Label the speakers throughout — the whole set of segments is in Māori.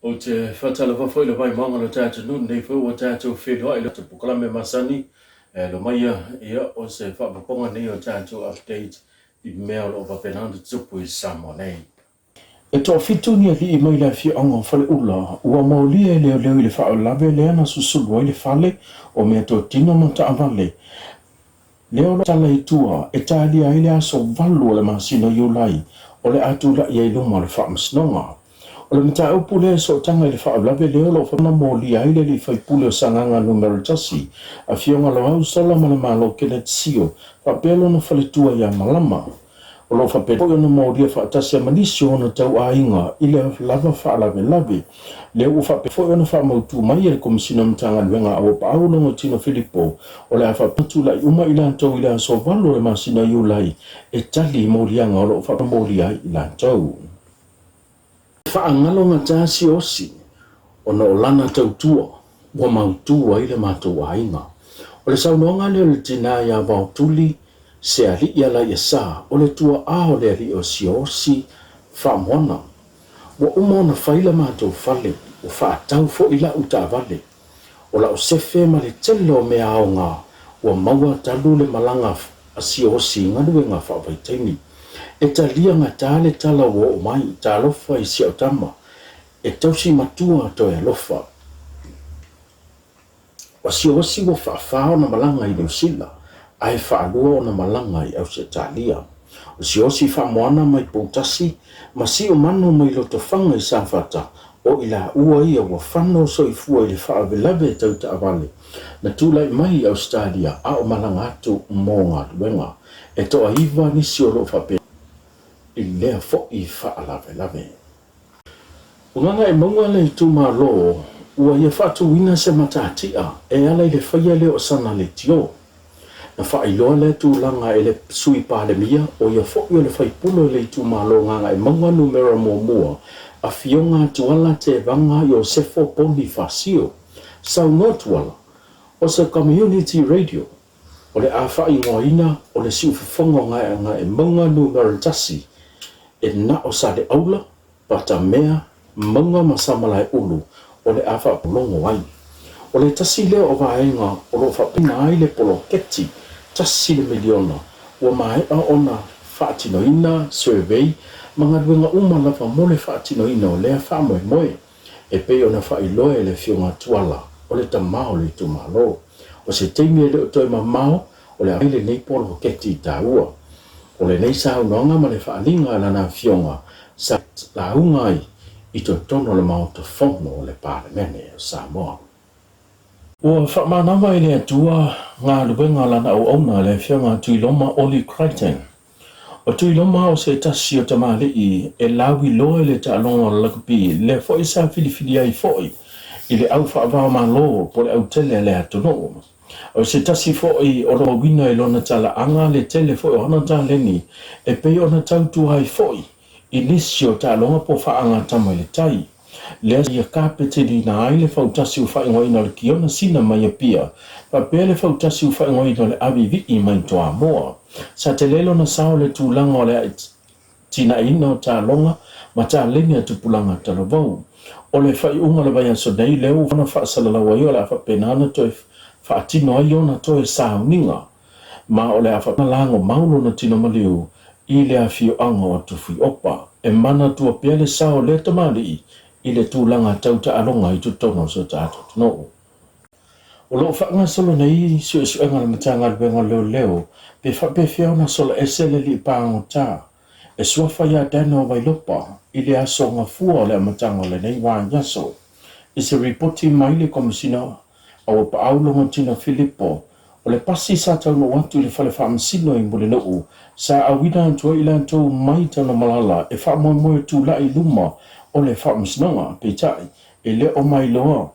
Speaker 1: o te whatalava whai le vai maanga lo tātou nun nei whau o tātou whenua i lo te pukalame masani lo maia ia o se whapaponga nei o tātou update i mea lo wapenanda tupu i Samoa nei. E toa fitunia li I mai la fia anga whale ula ua maulia leo leo I le whao lawe lea na susulu ai le whale o mea tō tino mata avale. Leo lo tala I tua e tālia ai le aso valu o le masino iulai o le atula I luma le wha masnonga. O le mita upu le so tanga I le wha lawe leo lo whana mōli ai le li whai pule o sanganga numero tasi a fionga lo au sola ma le malo kene tsio pa pelo na whale tua ia malama. O lo whape o na mōri a whaatasi a manisi o na tau a inga I le lava wha lawe lawe. Leo u whape o na wha mautu mai e komisina mtanga luenga a wapa au longo Tino Filipo o le a whapatula I uma ila antau ila so valo e masina iulai e tali mōrianga o lo whapa mōri ai ila antau. Whaangalo ngā tāsi osi o na o lana tautua wa mautua I le mātou a inga. O le saunoanga leo le tina ia vautuli se ali ia la ia sa o le tua a o le ali o si osi whamona. Wa umona whaila mātou whale o whaatau fo ila uta vale. O la o sefe ma le telo mea ao ngā wa maua talu le malanga a si osi ngadue ngā whaavaitaini. E talia ngā tāle tala wo o mai tā lofa I si au tama. E tausi matua to e lofa. Wa si osi wo whaafao na malanga I Neusila. Ai whaalua o na malanga I au se talia. O si osi whaamoana mai poutasi. Ma si o manu mai loto whanga I Sanfata. O ila ua ia wa whano so I fua I le whaavelawe tau ta avale. Na tūlai mai I Australia a o malanga atu mō ngā luenga. E toa iwa nisi o lo whape. I lea fo I whaalawe lawe. Unanga e maunga le tu ma lo, ua ia whatu wina se matatia, e ala I le whaia le o sana le tio. Na wha iloa le tu langa e le sui pāle mia, o ia fo I le whaipulo le tu ma lo nganga e maunga numera mō mua, a fionga tuala te vanga I o sefo poni whasio. Sau no tuala, o sa community radio, o le a wha ingoina, o le siu whafonga ngai e maunga numera tasi, e na o sa le aula, pata mea, maunga masamala e ulu, o le afa polongo wai. O le tasi leo o vaenga, o lo whapina ai le polo keti, tasi le miliona, o mai a ona whaatinoina, survey, mga duenga umalawa mole whaatinoina o lea whamoe moe, e pe ona whailoe le fionga tuala, o le tamao le tumalo. O se teimi le o toi mamao, o le aile nei polo keti ta ua. O le nei sa unonga ma le whaalinga lana fionga, sa laungai I to tono le mao to fono o le parlemene o Samoa. Ua whamanama I le atua ngā luenga lana au auna le fionga tuiloma Oli Crichton. O tuiloma o se tasi o tamale I e lawi loe le ta'alonga o lakapi le foi sa filifili ai foi I le au whaavao malo po le au tele le atono. O se tasi foi o roa wina I lona tala anga le tele foi o hana taleni e pei ona tautu hai foi I nisi o ta'alonga po whaanga tama le tai. Lea ia kāpete ni na ai le whautasi u whaingoina le kiona sina mai a pia, pa pēr le whautasi u whaingoina le avivi I mai toa moa. Sa te lelo na sao le tūlanga o le tina ina o ta'alonga, ma ta lenia tupulanga talavau. O le whaiunga le vai aso nei leo wana whaasalalawa I o le awha penana toi whaatino ai ona toi sauninga. Ma o le awha lango maulo na tino maliu, I le afio anga o tufui opa, e mana tua pia le sao le tamari I le tūlanga tauta alonga I tutono so tātou no. O lo whaanga solo nei sui suenga le matanga luenga leo leo, pe whape whiauna solo esele li pāngo tā, e suafa ia dana o wailopa, I le aso ngā fua o le matanga le nei wā yaso. I se ripoti mai le komisina au pa aulonga Tino Filipo, o le pasi sa tau no watu le whale whaamsino I mule noo, sa awina antua ila antou mai tana malala e whaamoe tu la I luma o le whaamsinanga pe tai, e le o mai loa,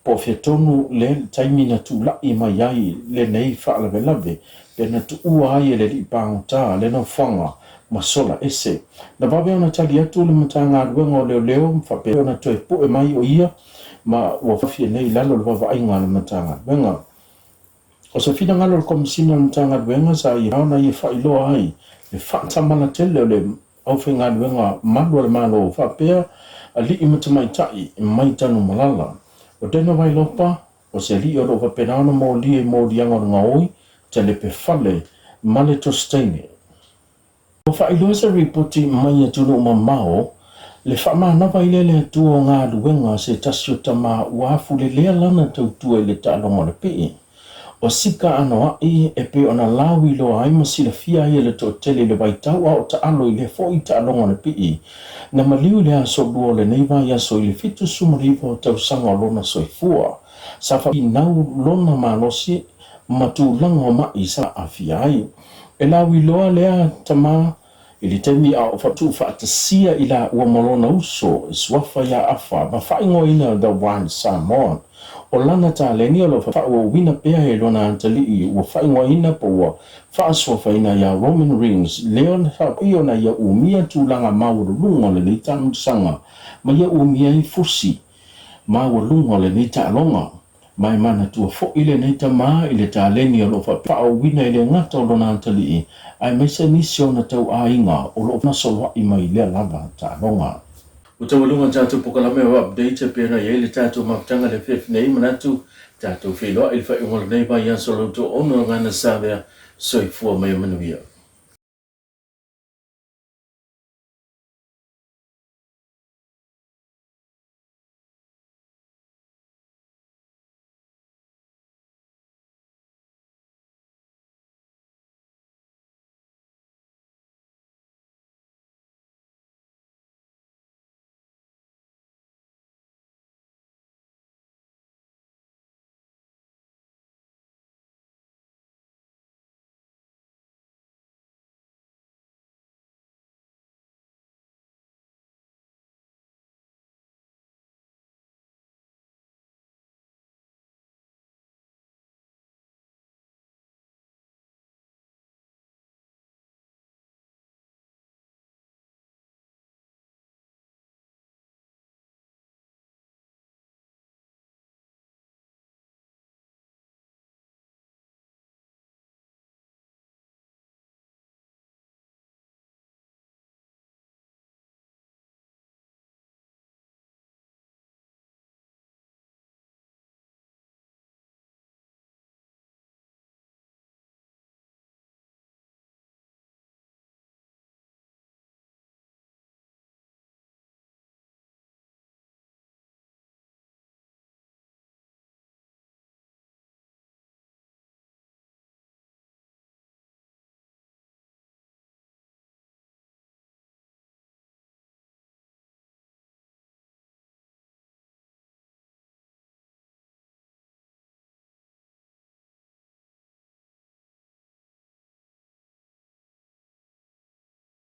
Speaker 1: po fiatonu le taimina tu la I mai ai le nei whaalawe lawe, pe na tu ua ai le li pāngota le no whanga masola ese. Na wawe ona tali atu le matanga ruenga o leo leo, whape ona toe po e mai o ia, ma ua whawhia nei lalo le wawa ainga le matanga ruenga. O sa whina ngalo le komisina le matanga ruenga sa I rauna I whailoa ai, le whaatamana tele o le au whainga ruenga manua le malo o whapea, ali imatamai tai mai tanu malala o tena vai lopa o se li o lo fa penana mo li dianga ngoi te le pe fale male to steine o fa ilosa reporti mai tunu mamao le fa mana vai le tu o nga luenga se tasio tama uafu le lana tautua le talonga le pe o sika ana e pe ona lawi lo ai masila fia ia le tele le vai tau o ta alo le fo i talonga le pe na maliu le aso bo le neiva ia so le fitu sumarivo tau sanga lona soifua sa fa nau lona malosi matulanga ma isa afiai e lawi lo le tama ili temi a o fatu fa sia ila ua malona uso swafa ya afa ma fa ina the one samon o lana ta leni o lo fa o wina pea e lona antali o fa ina po fa swafa ina ya Roman Rings leon ha iona ya umia tulanga mauru lungo le tanu sanga ma ya umia I fusi mauru lungo le nita longa mai mana tu fo ile nita ma ile ta leni o lo fa o wina ile ngata o lona antali ai mai se nisio na tau ainga o lo na solo I mai le lava ta longa o te walunga tātou pokalame o update pēna i ele tātou maktanga le fef nei manatu tātou wheloa il whai ungola nei bai ansolo to ono ngana sāwea soifua mai manuia.